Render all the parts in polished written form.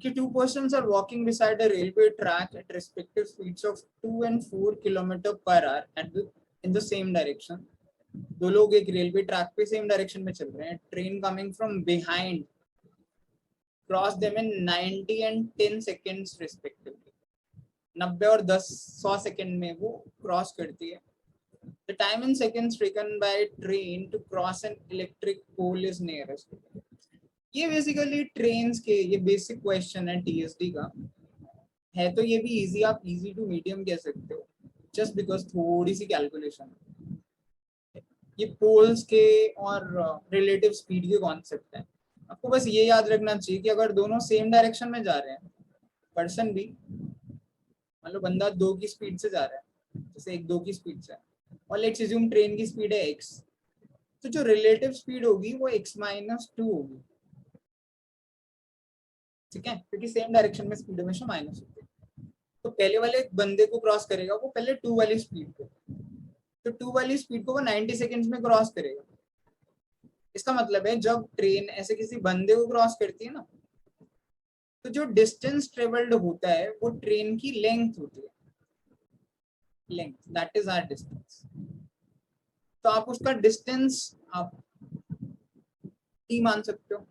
कि two persons are walking beside a railway track at respective speeds of 2 and 4 kilometre per hour and in the same direction. दो लोग एक railway track पे same direction में चल रहे हैं. Train coming from behind cross them in 90 and 10 seconds respectively. 90 और 100 second में वो क्रॉस करती है. The time in seconds taken by train to cross an electric pole is nearest. ये बेसिकली ट्रेन्स के ये बेसिक क्वेश्चन है टीएसडी का है. तो ये भी इजी, आप इजी टू मीडियम कह सकते हो जस्ट बिकॉज थोड़ी सी कैलकुलेशन. ये पोल्स के और रिलेटिव स्पीड के कॉन्सेप्ट है. आपको बस ये याद रखना चाहिए कि अगर दोनों सेम डायरेक्शन में जा रहे हैं, पर्सन भी मान लो बंदा 2 की स्पीड से जा रहा है, जैसे 1-2 की स्पीड से, और लेट्स अज्यूम ट्रेन की स्पीड है x, तो जो रिलेटिव स्पीड होगी वो x-2 होगी. ठीक है, क्योंकि सेम डायरेक्शन में स्पीड हमेशा माइनस होती है. तो पहले वाले बंदे को क्रॉस करेगा वो पहले 2 वाली स्पीड को, तो 2 वाली स्पीड को वो 90 सेकंड्स में क्रॉस करेगा. इसका मतलब है जब ट्रेन ऐसे किसी बंदे को क्रॉस करती है ना, तो जो डिस्टेंस ट्रेवल्ड होता है वो ट्रेन की लेंथ होती है. Length, that is our distance. तो आप उसका डिस्टेंस आप t मान सकते हो.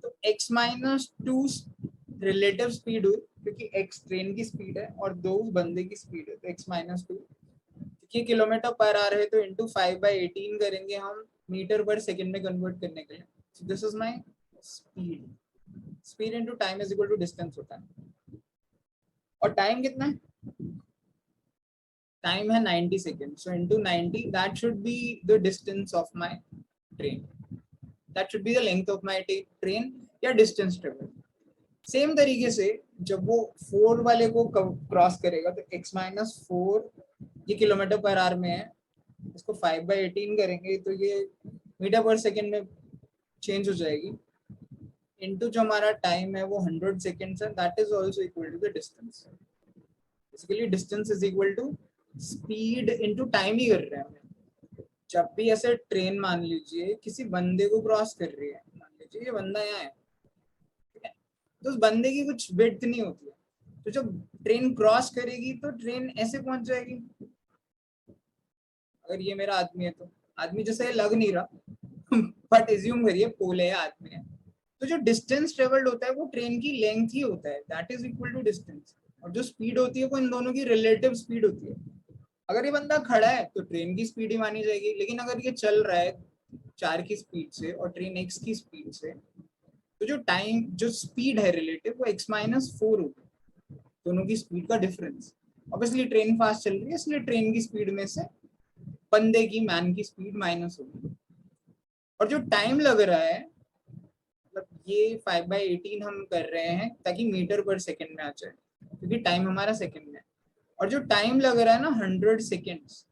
तो x-2 रिलेटिव स्पीड हुई क्योंकि x ट्रेन की स्पीड है और 2 उस बंदे की स्पीड है, तो x-2 क्योंकि किलोमीटर पर आ रहे तो इंटू 5/18 करेंगे हम मीटर पर सेकंड में कन्वर्ट करने के लिए. So this is my speed. Speed into time is equal to distance होता है. और टाइम कितना है? टाइम है 90 second. So into 90 that should be the distance of my train. That should be the length of my train या distance travel. Same तरीके से जब वो 4 वाले को क्रॉस करेगा तो x-4 ये किलोमीटर पर आवर में है, इसको 5/18 करेंगे तो ये मीटर पर सेकंड में चेंज हो जाएगी. इनटू जो हमारा टाइम है वो 100 सेकंड्स है, that is also equal to the distance. Basically distance is equal to speed into time ही कर रहे हैं हम. जब भी ऐसे ट्रेन मान लीजिए किसी बंदे को क्रॉस कर रही है, मान लीजिए ये बंदा यहाँ है, तो उस बंदे की कुछ विड्थ नहीं होती है. तो जब ट्रेन क्रॉस करेगी तो ट्रेन ऐसे पहुंच जाएगी. अगर ये मेरा आदमी है तो आदमी जैसे लग नहीं रहा बट एज्यूम करिए पोल है, आदमी है, तो जो डिस्टेंस ट्रेवल्ड होता है वो ट्रेन की लेंथ ही होता है, that is equal to distance. और जो स्पीड होती है वो इन दोनों की रिलेटिव स्पीड होती है. अगर ये बंदा खड़ा है तो ट्रेन की स्पीड ही मानी जाएगी, लेकिन अगर ये चल रहा है 4 की स्पीड से और ट्रेन x की स्पीड से, तो जो टाइम जो स्पीड है रिलेटिव वो x-4 होगी. दोनों की स्पीड का डिफरेंस. ऑब्वियसली ट्रेन फास्ट चल रही है इसलिए ट्रेन की स्पीड में से बंदे की मैन की स्पीड माइनस होगी. और जो टाइम लग रहा है, मतलब ये 5/18 हम कर रहे हैं ताकि मीटर पर सेकंड में आ जाए क्योंकि टाइम हमारा सेकंड में है. और जो टाइम लग रहा है ना 100 सेकेंड्स,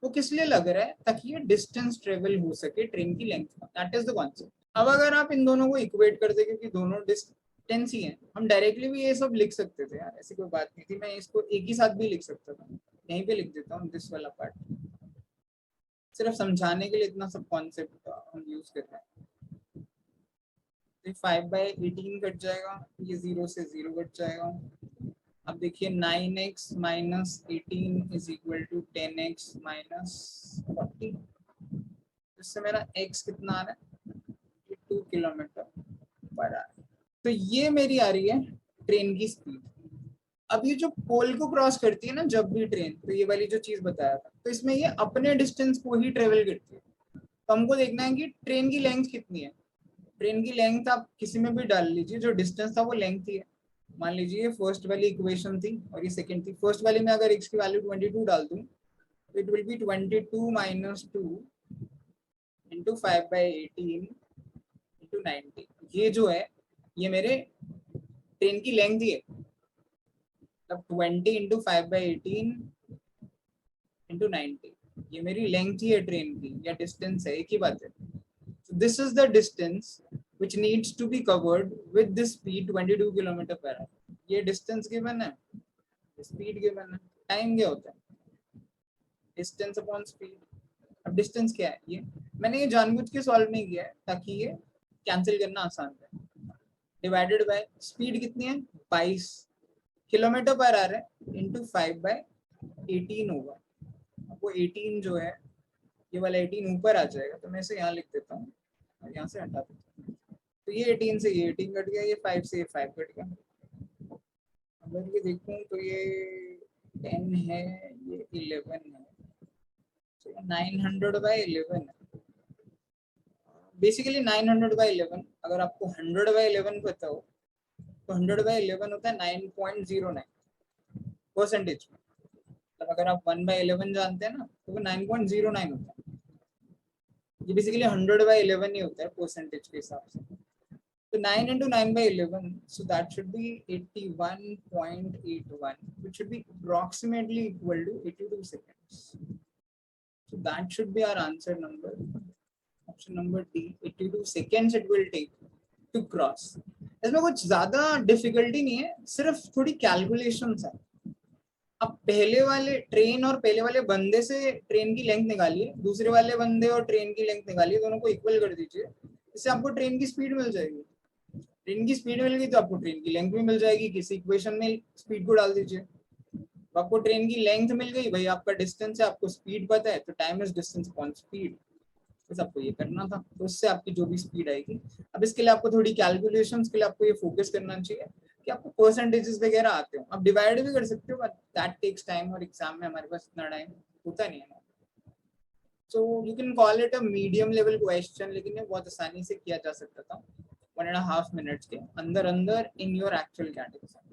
वो किस लिए लग रहा है? ताकि ये डिस्टेंस ट्रेवल हो सके ट्रेन की लेंथ का. That is the concept. अब अगर आप इन दोनों को इक्वेट कर दे क्योंकि दोनों डिस्टेंस ही है, हम डायरेक्टली भी ये सब लिख सकते थे यार, ऐसी कोई बात नहीं थी. मैं इसको एक ही साथ भी लिख सकता था. यहीं पे लिख देता हूँ दिस वाला पार्ट, सिर्फ समझाने के लिए इतना सब कॉन्सेप्ट हम यूज कर रहे हैं. 5/18 कट जाएगा, ये 0 से 0 कट जाएगा. अब देखिए 9x minus 18 is equal to 10x minus 40. इससे मेरा x कितना आ रहा है? 2 किलोमीटर पर आवर. तो ये मेरी आ रही है ट्रेन की स्पीड. अब ये जो पोल को क्रॉस करती है ना जब भी ट्रेन, तो ये वाली जो चीज बताया था, तो इसमें ये अपने डिस्टेंस को ही ट्रेवल करती है. तो हमको देखना है कि ट्रेन की लेंथ कितनी है. ट्रेन की लेंथ आप किसी में भी डाल लीजिए, जो डिस्टेंस था वो लेंथ ही है. मान लीजिए फर्स्ट वाली इक्वेशन थी और ये सेकंड थी. फर्स्ट वाली में अगर x की वैल्यू 22 डाल दूं तो it will be 22 minus 2 into 5/18 into 90. ये जो है ये मेरे ट्रेन की लेंथ ही है. मतलब 20 इंटू 5/18 इंटू 90 ये मेरी लेंथ ही है ट्रेन की, या डिस्टेंस है, एक ही बात है. This is the distance which needs to be covered with this speed 22 kilometre per hour. ये डिस्टेंस गिवन है, स्पीड गिवन है. टाइम क्या होता है? Distance upon speed. अब डिस्टेंस क्या है? ये मैंने ये जानबूझ के सॉल्व नहीं किया है ताकि ये कैंसिल करना आसान है. डिवाइडेड बाय स्पीड कितनी है 22 किलोमीटर पर आवर है इंटू 5/18 होगा। वो 18 जो है ये वाला 18 ऊपर आ जाएगा, तो मैं इसे यहाँ लिख देता हूँ और यहाँ से हटा देता हूँ। तो ये 18 से ये 18 कट गया, ये 5 से ये 5 कट गया। अगर ये देखूं तो ये 10 है, ये 11 है, तो 900/11 है। बेसिकली 900/11, अगर आपको 100/11 पता हो तो 100/11 होता है 9.09 परसेंटेज में। मतलब अगर आप 1/11 जानते हैं ना तो वो 9.09 होता है। ये बेसिकली 100/11 ही होता है परसेंटेज के हिसाब से। तो 9 into 9/11, so that should be 81.81, which should be approximately equal to 82 seconds. So that should be our answer number. Option number D, 82 seconds it will take to cross. इसमें कुछ ज्यादा डिफिकल्टी नहीं है, सिर्फ थोड़ी कैलकुलेशंस है। अब पहले वाले ट्रेन और पहले वाले बंदे से ट्रेन की लेंथ निकालिए, दूसरे वाले बंदे और ट्रेन की लेंथ निकालिए, दोनों को इक्वल कर दीजिए, इससे आपको ट्रेन की स्पीड मिल जाएगी। ट्रेन की स्पीड मिल गई तो आपको ट्रेन की लेंथ भी मिल जाएगी, किसी इक्वेशन में स्पीड को डाल दीजिए। आपको ट्रेन की लेंथ मिल गई, भाई आपका डिस्टेंस है, आपको स्पीड पता है, तो time is distance upon speed, बस आपको ये करना था। तो उससे आपकी जो भी स्पीड आएगी, अब इसके लिए आपको थोड़ी कैलकुलेशंस के लिए आपको ये फोकस करना चाहिए कि आपको परसेंटेजेस वगैरह आते हो। आप डिवाइड भी कर सकते हो, बट दैट टेक्स टाइम, और एग्जाम में हमारे पास इतना टाइम होता नहीं है। So you can call it a medium level question, लेकिन ये बहुत आसानी से किया जा सकता था 1.5 मिनट्स के अंदर अंदर इन योर एक्चुअल कैटेगरी।